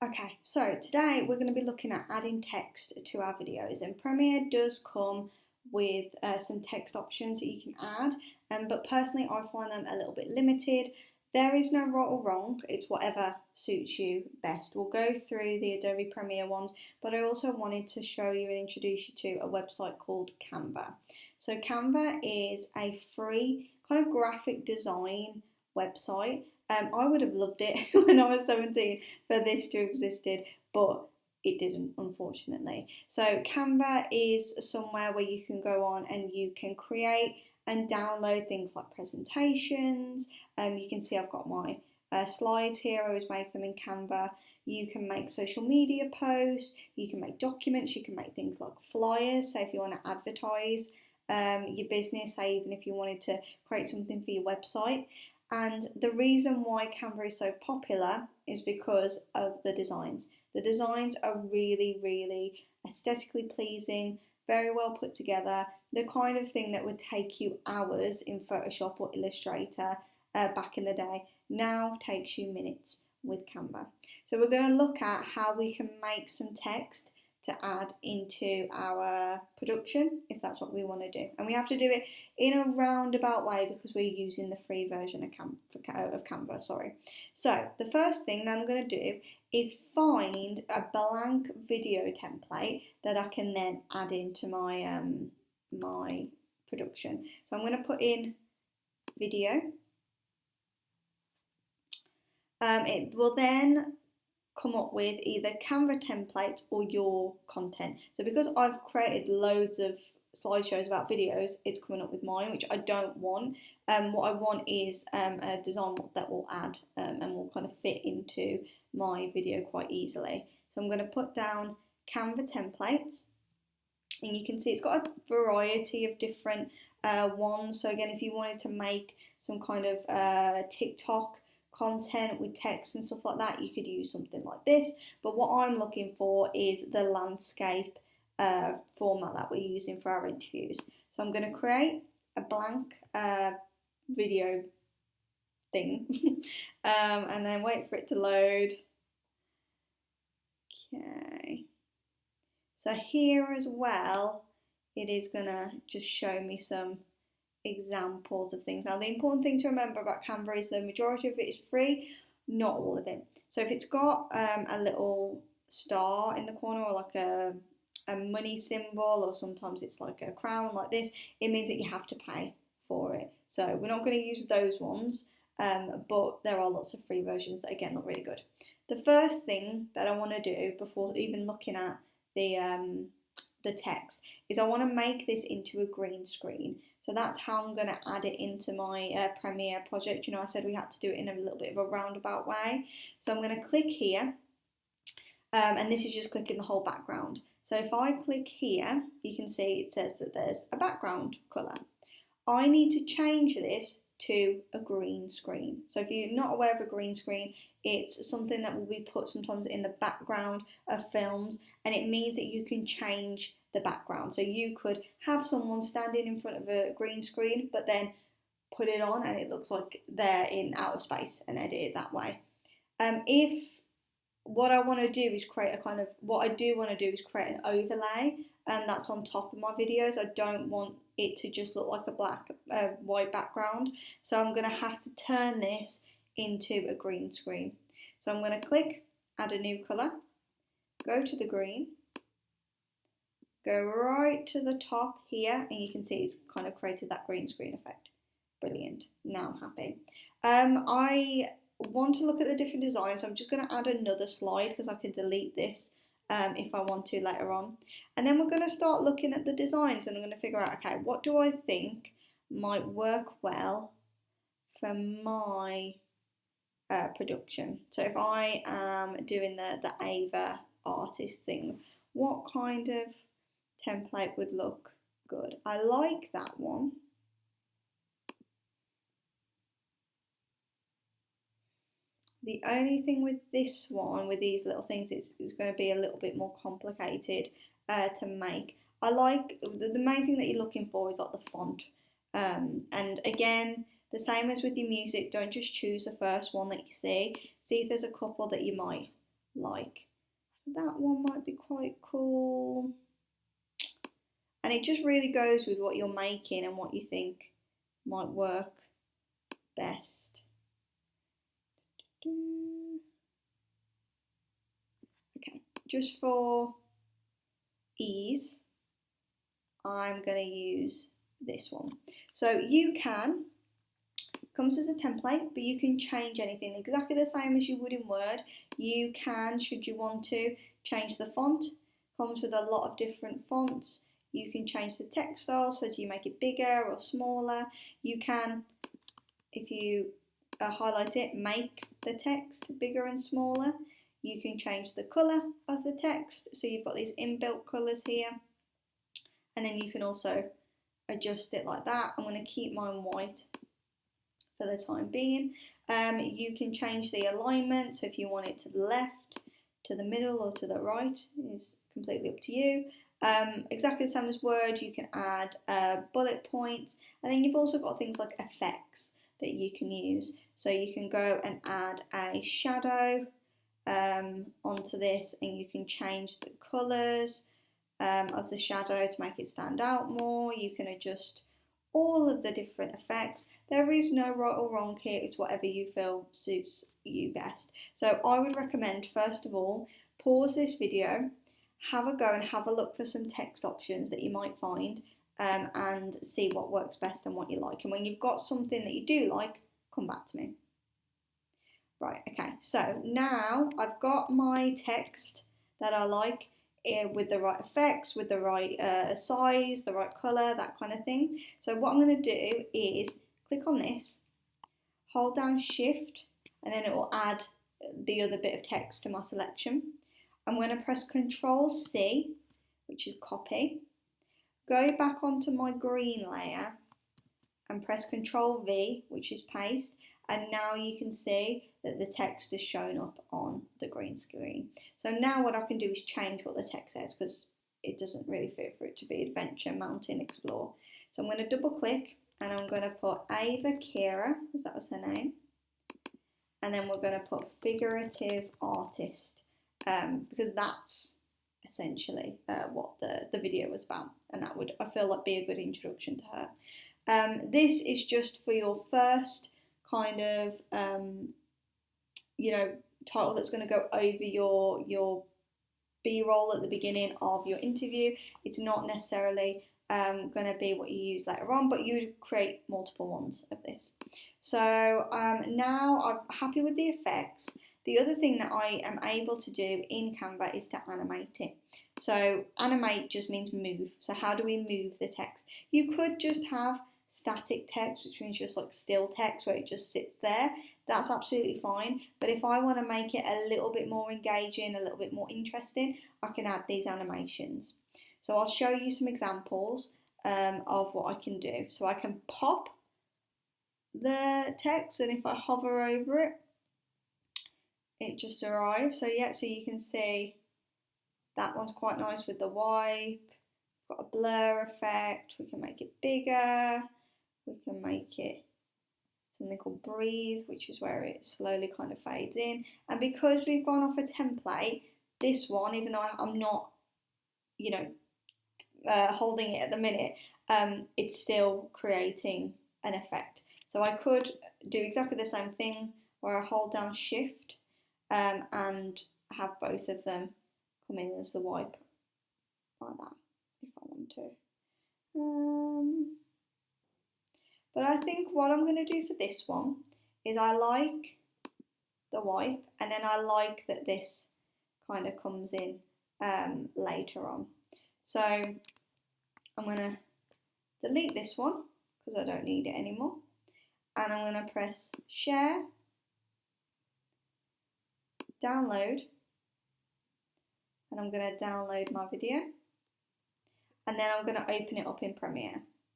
Okay, so today we're going to be looking at adding text to our videos, and Premiere does come with some text options that you can add, but personally I find them a little bit limited. There is no right or wrong, it's whatever suits you best. We'll go through the Adobe Premiere ones, but I also wanted to show you and introduce you to a website called Canva. So Canva is a free kind of graphic design website. I would have loved it when I was 17 for this to have existed, but it didn't, unfortunately. So Canva is somewhere where you can go on and you can create and download things like presentations. You can see I've got my slides here. I always make them in Canva. You can make social media posts, you can make documents, you can make things like flyers. So if you want to advertise your business, say even if you wanted to create something for your website. And the reason why Canva is so popular is because of the designs. The designs are really, really aesthetically pleasing, very well put together, the kind of thing that would take you hours in Photoshop or Illustrator back in the day now takes you minutes with Canva. So we're going to look at how we can make some text to add into our production if that's what we want to do, and we have to do it in a roundabout way because we're using the free version of Canva. So the first thing that I'm going to do is find a blank video template that I can then add into my my production. So I'm going to put in video. It will then come up with either Canva templates or your content. So because I've created loads of slideshows about videos, it's coming up with mine, which I don't want. What I want is a design that will add and will kind of fit into my video quite easily. So I'm going to put down Canva templates, and you can see it's got a variety of different ones. So again, if you wanted to make some kind of TikTok content with text and stuff like that, you could use something like this, but what I'm looking for is the landscape format that we're using for our interviews. So I'm going to create a blank video thing and then wait for it to load. Okay, so here as well it is going to just show me some examples of things. Now the important thing to remember about Canva is the majority of it is free, not all of it. So if it's got a little star in the corner or like a money symbol, or sometimes it's like a crown like this, it means that you have to pay for it. So we're not going to use those ones, but there are lots of free versions that again look really good. The first thing that I want to do before even looking at the text is I want to make this into a green screen. So that's how I'm going to add it into my Premiere project. You know, I said we had to do it in a little bit of a roundabout way. So I'm going to click here, and this is just clicking the whole background. So if I click here, you can see it says that there's a background colour. I need to change this to a green screen. So if you're not aware of a green screen, it's something that will be put sometimes in the background of films, and it means that you can change the background. So you could have someone standing in front of a green screen, but then put it on and it looks like they're in outer space and edit it that way. If what I want to do is create a kind of, what I do want to do is create an overlay, and that's on top of my videos. I don't want it to just look like a white background. So I'm going to have to turn this into a green screen. So I'm going to click add a new colour, go to the green, go right to the top here, and you can see it's kind of created that green screen effect. Brilliant. Now I'm happy. I want to look at the different designs, so I'm just going to add another slide because I can delete this if I want to later on. And then we're going to start looking at the designs, and I'm going to figure out, okay, what do I think might work well for my production. So if I am doing the Ava artist thing, what kind of template would look good? I like that one. The only thing with this one, with these little things, is going to be a little bit more complicated to make. I like, the main thing that you're looking for is like the font. And again, the same as with your music, don't just choose the first one that you see. See if there's a couple that you might like. That one might be quite cool. And it just really goes with what you're making and what you think might work best. Okay, just for ease, I'm going to use this one. So you can, comes as a template, but you can change anything exactly the same as you would in Word. You can, should you want to, change the font. Comes with a lot of different fonts. You can change the text style, so do you make it bigger or smaller. You can, if you highlight it, make the text bigger and smaller. You can change the colour of the text, so you've got these inbuilt colours here. And then you can also adjust it like that. I'm going to keep mine white for the time being. You can change the alignment, so if you want it to the left, to the middle or to the right, is completely up to you. Exactly the same as Word, you can add bullet points, and then you've also got things like effects that you can use. So you can go and add a shadow onto this, and you can change the colours of the shadow to make it stand out more. You can adjust all of the different effects. There is no right or wrong here, it's whatever you feel suits you best. So I would recommend, first of all, pause this video, have a go and have a look for some text options that you might find, and see what works best and what you like. And when you've got something that you do like, come back to me. Right, okay, so now I've got my text that I like, with the right effects, with the right size, the right colour, that kind of thing. So what I'm going to do is click on this, hold down Shift, and then it will add the other bit of text to my selection. I'm going to press Control C, which is copy, go back onto my green layer and press Control V, which is paste, and now you can see that the text is shown up on the green screen. So now what I can do is change what the text says, because it doesn't really fit for it to be Adventure, Mountain, Explore. So I'm going to double click and I'm going to put Ava Kira, because that was her name, and then we're going to put Figurative Artist, because that's essentially what the video was about, and that would, I feel like, be a good introduction to her. This is just for your first kind of title that's going to go over your B-roll at the beginning of your interview. It's not necessarily going to be what you use later on, but you would create multiple ones of this. So now I'm happy with the effects. The other thing that I am able to do in Canva is to animate it. So animate just means move. So how do we move the text? You could just have static text, which means just like still text where it just sits there. That's absolutely fine. But if I want to make it a little bit more engaging, a little bit more interesting, I can add these animations. So I'll show you some examples of what I can do. So I can pop the text, and if I hover over it, it just arrives. So yeah, so you can see that one's quite nice with the wipe. Got a blur effect. We can make it bigger. We can make it something called breathe, which is where it slowly kind of fades in. And because we've gone off a template, this one, even though I'm not, holding it at the minute, it's still creating an effect. So I could do exactly the same thing where I hold down Shift and have both of them come in as the wipe like that if I want to. But I think what I'm going to do for this one is I like the wipe, and then I like that this kind of comes in later on. So I'm going to delete this one because I don't need it anymore, and I'm going to press Share, Download, and I'm going to download my video, and then I'm going to open it up in Premiere.